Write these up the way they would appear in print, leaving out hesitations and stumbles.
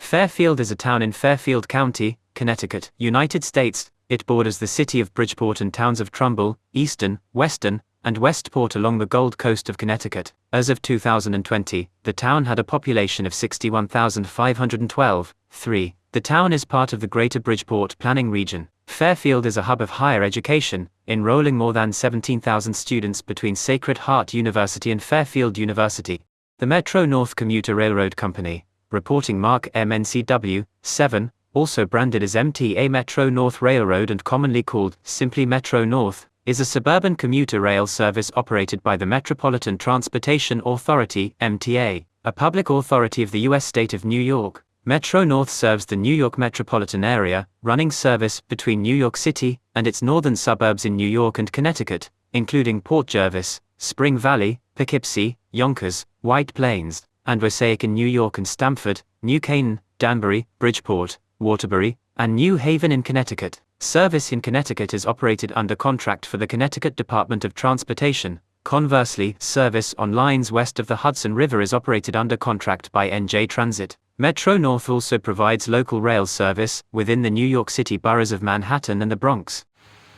Fairfield is a town in Fairfield County, Connecticut, United States. It borders the city of Bridgeport and towns of Trumbull, Easton, Weston, and Westport along the Gold Coast of Connecticut. As of 2020, the town had a population of 61,512. 3. The town is part of the Greater Bridgeport Planning Region. Fairfield is a hub of higher education, enrolling more than 17,000 students between Sacred Heart University and Fairfield University. The Metro-North Commuter Railroad Company, reporting mark MNCW, 7, also branded as MTA Metro-North Railroad and commonly called simply Metro-North, is a suburban commuter rail service operated by the Metropolitan Transportation Authority, MTA, a public authority of the U.S. state of New York. Metro-North serves the New York metropolitan area, running service between New York City and its northern suburbs in New York and Connecticut, including Port Jervis, Spring Valley, Poughkeepsie, Yonkers, White Plains, and Wassaic in New York and Stamford, New Canaan, Danbury, Bridgeport, Waterbury, and New Haven in Connecticut. Service in Connecticut is operated under contract for the Connecticut Department of Transportation. Conversely, service on lines west of the Hudson River is operated under contract by NJ Transit. Metro-North also provides local rail service within the New York City boroughs of Manhattan and the Bronx.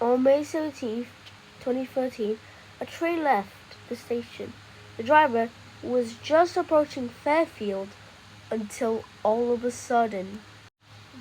On May 17, 2013, a train left the station. The driver was just approaching Fairfield until all of a sudden,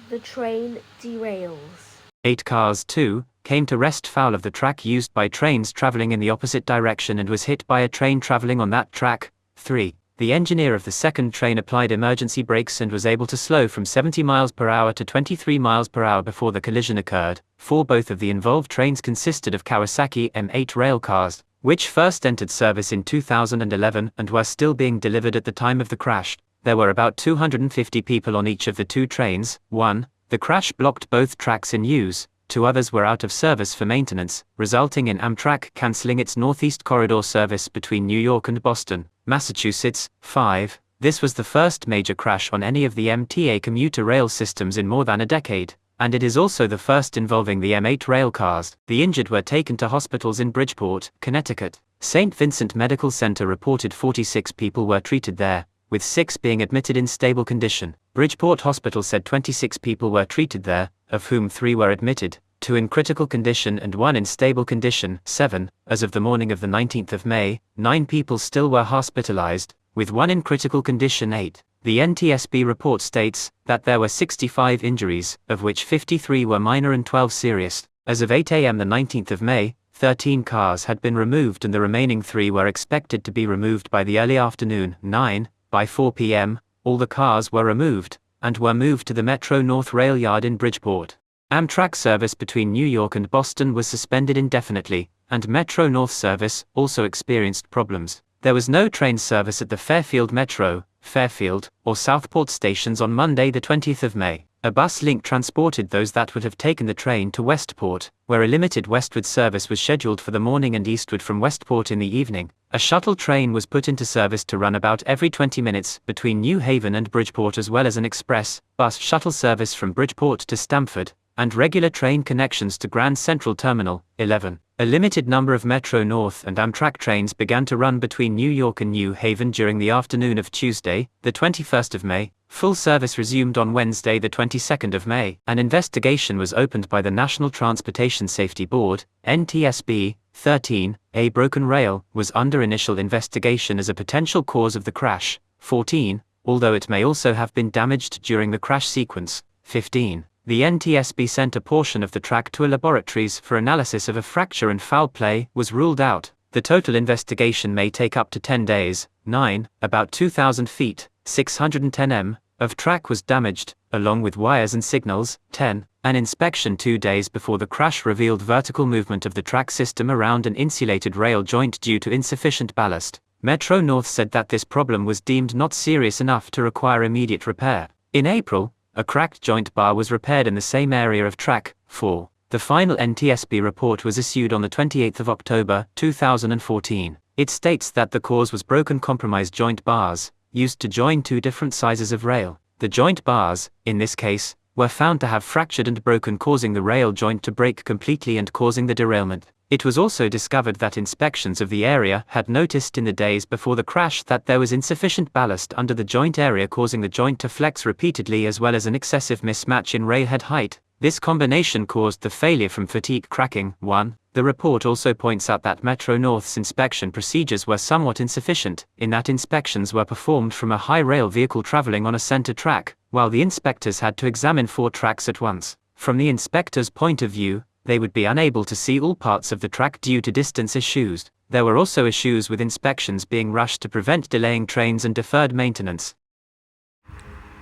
the train derails. 8 cars, too, came to rest foul of the track used by trains traveling in the opposite direction and was hit by a train traveling on that track. 3. The engineer of the second train applied emergency brakes and was able to slow from 70 miles per hour to 23 miles per hour before the collision occurred. 4. Both of the involved trains consisted of Kawasaki M8 rail cars, which first entered service in 2011 and were still being delivered at the time of the crash. There were about 250 people on each of the 2 trains. 1. The crash blocked both tracks in use. 2 others were out of service for maintenance, resulting in Amtrak canceling its Northeast Corridor service between New York and Boston, Massachusetts. 5. This was the first major crash on any of the MTA commuter rail systems in more than a decade, and it is also the first involving the M8 rail cars. The injured were taken to hospitals in Bridgeport, Connecticut. St. Vincent Medical Center reported 46 people were treated there, with 6 being admitted in stable condition. Bridgeport Hospital said 26 people were treated there, of whom 3 were admitted, 2 in critical condition and 1 in stable condition. 7. As of the morning of the 19th of May, 9 people still were hospitalized, with 1 in critical condition. 8. The NTSB report states that there were 65 injuries, of which 53 were minor and 12 serious. As of 8 a.m. the 19th of May, 13 cars had been removed and the remaining 3 were expected to be removed by the early afternoon. 9. By 4 p.m., all the cars were removed, and were moved to the Metro-North Rail Yard in Bridgeport. Amtrak service between New York and Boston was suspended indefinitely, and Metro-North service also experienced problems. There was no train service at the Fairfield Metro, Fairfield, or Southport stations on Monday the 20th of May. A bus link transported those that would have taken the train to Westport, where a limited westward service was scheduled for the morning and eastward from Westport in the evening. A shuttle train was put into service to run about every 20 minutes between New Haven and Bridgeport, as well as an express bus shuttle service from Bridgeport to Stamford, and regular train connections to Grand Central Terminal. 11. A limited number of Metro-North and Amtrak trains began to run between New York and New Haven during the afternoon of Tuesday, the 21st of May. Full service resumed on Wednesday the 22nd of May. An investigation was opened by the National Transportation Safety Board, NTSB. 13. A broken rail was under initial investigation as a potential cause of the crash. 14. Although it may also have been damaged during the crash sequence. 15. The NTSB sent a portion of the track to a laboratories for analysis of a fracture, and foul play was ruled out. The total investigation may take up to 10 days. 9. About 2,000 feet, 610 m, of track was damaged, along with wires and signals. 10. An inspection 2 days before the crash revealed vertical movement of the track system around an insulated rail joint due to insufficient ballast. Metro-North said that this problem was deemed not serious enough to require immediate repair. In April, a cracked joint bar was repaired in the same area of track. 4. The final NTSB report was issued on the 28th of October, 2014. It states that the cause was broken compromised joint bars, used to join 2 different sizes of rail. The joint bars, in this case, were found to have fractured and broken, causing the rail joint to break completely and causing the derailment. It was also discovered that inspections of the area had noticed in the days before the crash that there was insufficient ballast under the joint area, causing the joint to flex repeatedly, as well as an excessive mismatch in railhead height. This combination caused the failure from fatigue cracking. 1. The report also points out that Metro North's inspection procedures were somewhat insufficient, in that inspections were performed from a high rail vehicle traveling on a center track, while the inspectors had to examine 4 tracks at once. From the inspector's point of view, they would be unable to see all parts of the track due to distance issues. There were also issues with inspections being rushed to prevent delaying trains and deferred maintenance.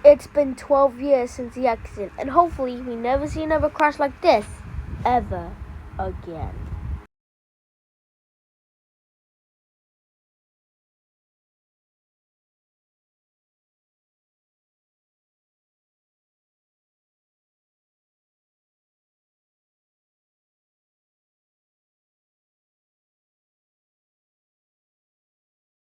It's been 12 years since the accident, and hopefully we never see another crash like this ever again.